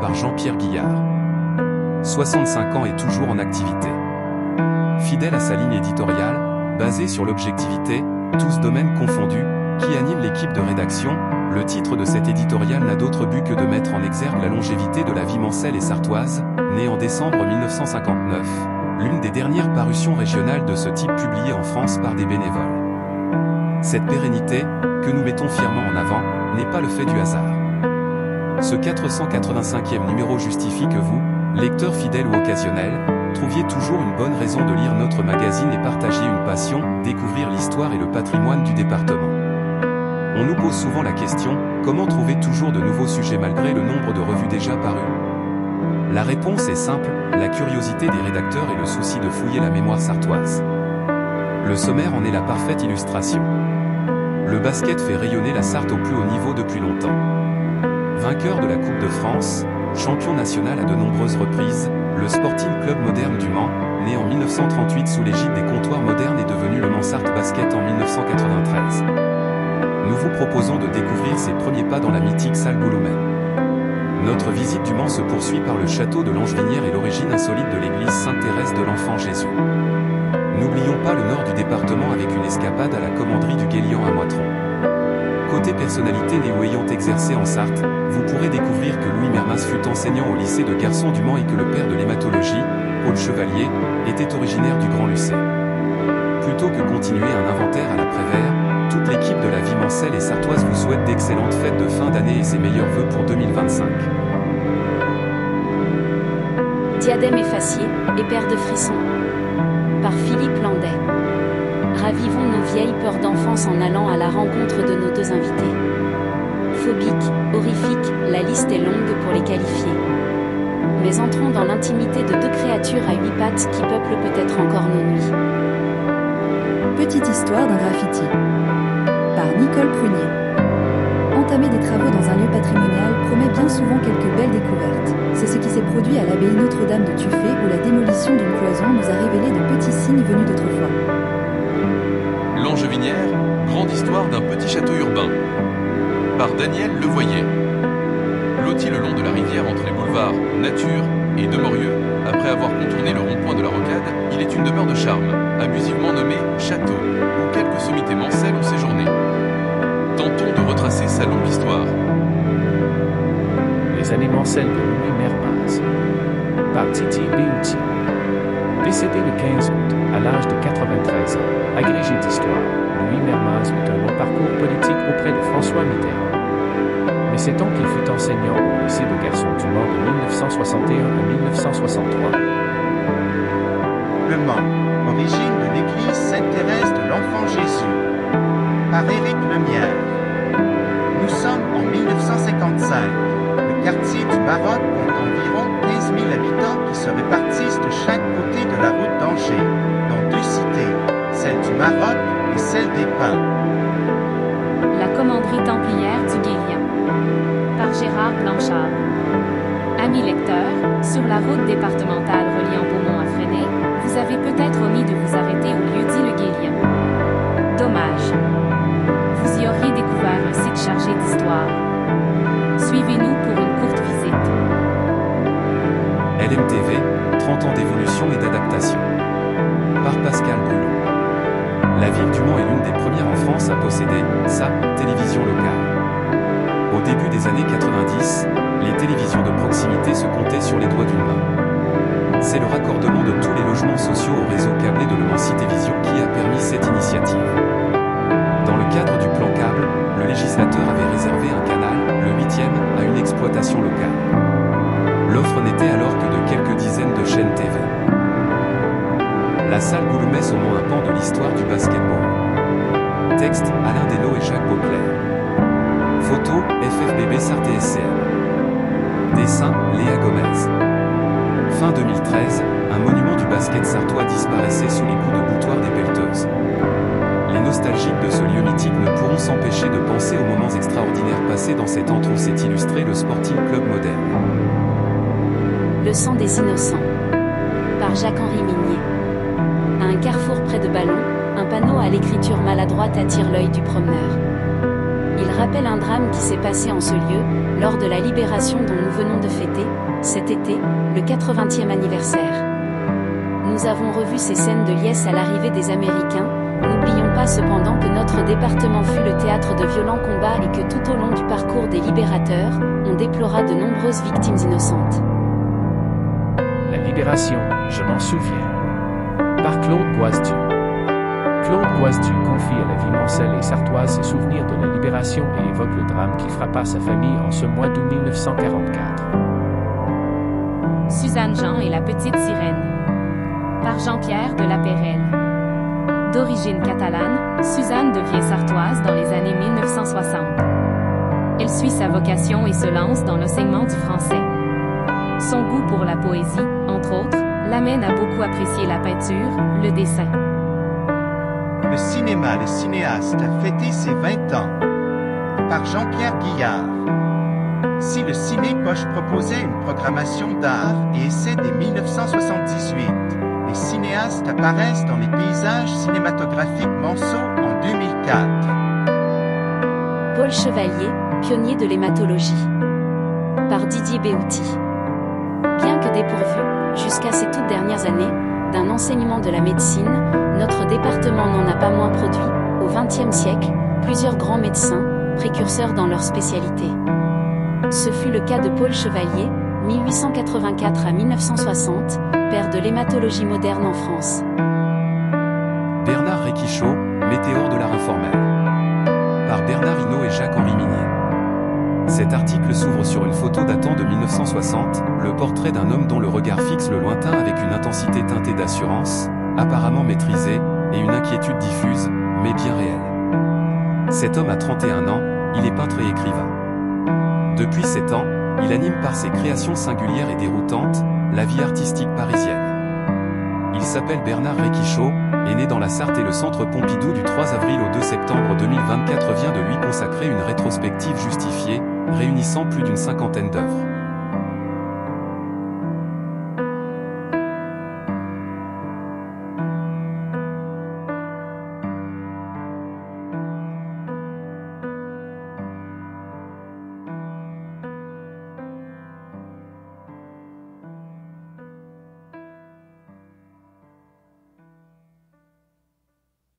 par Jean-Pierre Guillard. 65 ans et toujours en activité. Fidèle à sa ligne éditoriale, basée sur l'objectivité, tous domaines confondus, qui anime l'équipe de rédaction, le titre de cet éditorial n'a d'autre but que de mettre en exergue la longévité de la vie mancelle et sartoise, née en décembre 1959, l'une des dernières parutions régionales de ce type publiée en France par des bénévoles. Cette pérennité, que nous mettons fièrement en avant, n'est pas le fait du hasard. Ce 485e numéro justifie que vous, lecteurs fidèles ou occasionnels, trouviez toujours une bonne raison de lire notre magazine et partagiez une passion, découvrir l'histoire et le patrimoine du département. On nous pose souvent la question, comment trouver toujours de nouveaux sujets malgré le nombre de revues déjà parues? La réponse est simple, la curiosité des rédacteurs et le souci de fouiller la mémoire sartoise. Le sommaire en est la parfaite illustration. Le basket fait rayonner la Sarthe au plus haut niveau depuis longtemps. Vainqueur de la Coupe de France, champion national à de nombreuses reprises, le Sporting Club Moderne du Mans, né en 1938 sous l'égide des comptoirs modernes est devenu le Mans Sarthe Basket en 1993. Nous vous proposons de découvrir ses premiers pas dans la mythique salle Boulomène. Notre visite du Mans se poursuit par le château de l'Angevinière et l'origine insolite de l'église Sainte-Thérèse de l'Enfant Jésus. N'oublions pas le nord du département avec une escapade à la commanderie du Guélian à Moitron. Côté personnalité née ou ayant exercé en Sarthe, vous pourrez découvrir que Louis Mermas fut enseignant au lycée de garçons du Mans et que le père de l'hématologie, Paul Chevalier, était originaire du Grand Lucé. Plutôt que continuer un inventaire à la Prévert, toute l'équipe de la vie mancelle et sartoise vous souhaite d'excellentes fêtes de fin d'année et ses meilleurs vœux pour 2025. Diadème effacié et paire de frissons. Par Philippe Landais. Ravivons nos vieilles peurs d'enfance en allant à la rencontre de nos deux invités. Phobique, horrifique, la liste est longue pour les qualifier. Mais entrons dans l'intimité de deux créatures à 8 pattes qui peuplent peut-être encore nos nuits. Petite histoire d'un graffiti. Par Nicole Prunier. Entamer des travaux dans un lieu patrimonial promet bien souvent quelques belles découvertes. C'est ce qui s'est produit à l'abbaye Notre-Dame de Tuffet où la démolition d'une cloison nous a révélé de petits signes venus d'autrefois. L'Angevinière, grande histoire d'un petit château urbain. Par Daniel Levoyer. Loti le long de la rivière entre les boulevards Nature et Demorieux, après avoir contourné le rond-point de la Rocade, il est une demeure de charme, abusivement nommée Château, où quelques sommités mancelles ont séjourné. Tentons de retracer sa longue histoire. Les années mancelles de Louis Mermas. Par Titi Beauty. Décédé le 15 août, à l'âge de 93 ans, agrégé d'histoire, Louis Mermas eut un long parcours politique auprès de François Mitterrand. Mais sait-on qu'il fut enseignant au lycée de garçons du Mans de 1961 à 1963. Le Mans, origine de l'église Sainte-Thérèse de l'Enfant Jésus. Par Éric Lemierre. Nous sommes en 1955. Le quartier du Maroc compte environ 15 000 habitants qui se répartissent de chaque côté de la route d'Angers, dans deux cités, celle du Maroc et celle des Pins. La commanderie templière du Guélian. Par Gérard Blanchard. Amis lecteurs, sur la route départementale reliant Beaumont à Fresnay, vous avez peut-être omis de vous arrêter au lieu-dit le Guélian. Dommage. Vous y auriez découvert un site chargé d'histoire. Suivez-nous pour une courte visite. LMTV, 30 ans d'évolution et d'adaptation. Par Pascal Brulot. La ville du Mans est l'une des premières en France à posséder sa télévision locale. Au début des années 90, les télévisions de proximité se comptaient sur les doigts d'une main. C'est le raccordement de tous les logements sociaux au réseau câblé de Le Mans Citévision qui a permis cette initiative. Dans le cadre du plan câble, le législateur avait réservé un canal, le 8e, à une exploitation locale. L'offre n'était alors que de quelques dizaines de chaînes TV. La salle Boulomès au Mans, un pan de l'histoire du basketball. Texte, Alain Desnaux et Jacques Beauclerc. Photo, FFBB Sarthe et SCM. Dessin, Léa Gomez. Fin 2013, un monument du basket sartois disparaissait sous les coups de boutoir des pelleteuses. Les nostalgiques de ce lieu mythique ne pourront s'empêcher de penser aux moments extraordinaires passés dans cet antre où s'est illustré le Sporting Club Moderne. Le sang des innocents. Par Jacques-Henri Minier. À un carrefour près de Ballon, un panneau à l'écriture maladroite attire l'œil du promeneur. Il rappelle un drame qui s'est passé en ce lieu, lors de la libération dont nous venons de fêter, cet été, le 80e anniversaire. Nous avons revu ces scènes de liesse à l'arrivée des Américains. N'oublions pas cependant que notre département fut le théâtre de violents combats et que tout au long du parcours des libérateurs, on déplora de nombreuses victimes innocentes. La libération, je m'en souviens. Par Claude Guazdu. Claude Guazdu confie à la vie mancelle et sartoise ses souvenirs de la libération et évoque le drame qui frappa sa famille en ce mois d'août 1944. Suzanne Jean et la petite sirène. Par Jean-Pierre de la Pérelle. D'origine catalane, Suzanne devient sartoise dans les années 1960. Elle suit sa vocation et se lance dans l'enseignement du français. Son goût pour la poésie, entre autres, l'amène à beaucoup apprécier la peinture, le dessin. Le cinéma, le cinéaste, a fêté ses 20 ans. Par Jean-Pierre Guillard. Si le Ciné-Poche proposait une programmation d'art et essai dès 1978, les cinéastes apparaissent dans les paysages cinématographiques Monceau en 2004. Paul Chevalier, pionnier de l'hématologie. Par Didier Béouty. Bien que dépourvu, jusqu'à ces toutes dernières années, d'un enseignement de la médecine, notre département n'en a pas moins produit, au XXe siècle, plusieurs grands médecins, précurseurs dans leur spécialité. Ce fut le cas de Paul Chevalier, 1884 à 1960, père de l'hématologie moderne en France. Bernard Réquichot, météore de l'art informel. Par Bernard Hinault et Jacques-Henri Minier. Cet article s'ouvre sur une photo datant de 1960, le portrait d'un homme dont le regard fixe le lointain avec une intensité teintée d'assurance, apparemment maîtrisée, et une inquiétude diffuse, mais bien réelle. Cet homme a 31 ans, il est peintre et écrivain. Depuis 7 ans, il anime par ses créations singulières et déroutantes, la vie artistique parisienne. Il s'appelle Bernard Réquichot, est né dans la Sarthe et le Centre Pompidou du 3 avril au 2 septembre 2024 vient de lui consacrer une rétrospective justifiée, réunissant plus d'une cinquantaine d'œuvres.